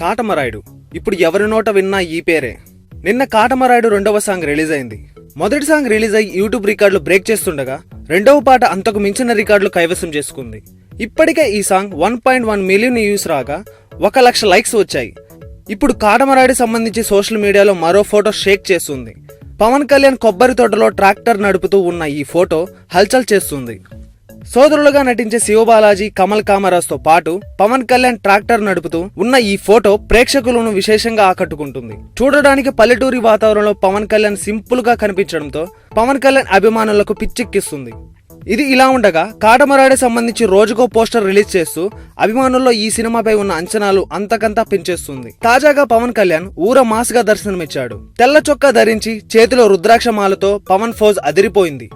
కాటమరాయుడు ఇప్పుడు ఎవరి నోట విన్నా ఈ పేరే. నిన్న కాటమరాయుడు రెండవ సాంగ్ రిలీజ్ అయింది. మొదటి సాంగ్ రిలీజ్ అయ్యి యూట్యూబ్ రికార్డులు బ్రేక్ చేస్తుండగా రెండవ పాట అంతకు మించిన రికార్డులు కైవసం చేసుకుంది. ఇప్పటికే ఈ సాంగ్ 1.1 మిలియన్ వ్యూస్ రాగా 1 లక్ష లైక్స్ వచ్చాయి. ఇప్పుడు కాటమరాయుడు సంబంధించి సోషల్ మీడియాలో మరో ఫోటో షేక్ చేస్తుంది. పవన్ కళ్యాణ్ కొబ్బరి తోటలో ట్రాక్టర్ నడుపుతూ ఉన్న ఈ ఫోటో హల్చల్ చేస్తుంది. సోదరులుగా నటించే శివబాలాజీ, కమల్ కామరాజ్తో పాటు పవన్ కళ్యాణ్ ట్రాక్టర్ నడుపుతూ ఉన్న ఈ ఫోటో ప్రేక్షకులను విశేషంగా ఆకట్టుకుంటుంది. చూడడానికి పల్లెటూరి వాతావరణంలో పవన్ కళ్యాణ్ సింపుల్ గా కనిపించడంతో పవన్ కళ్యాణ్ అభిమానులకు పిచ్చెక్కిస్తుంది. ఇది ఇలా ఉండగా కాటమరాయుడు సంబంధించి రోజుకో పోస్టర్ రిలీజ్ చేస్తూ అభిమానుల్లో ఈ సినిమాపై ఉన్న అంచనాలు అంతకంతా పెంచేస్తుంది. తాజాగా పవన్ కళ్యాణ్ ఊర మాస్ గా దర్శనమిచ్చాడు. తెల్ల చొక్కా ధరించి చేతిలో రుద్రాక్షమాలతో పవన్ ఫోజ్ అదిరిపోయింది.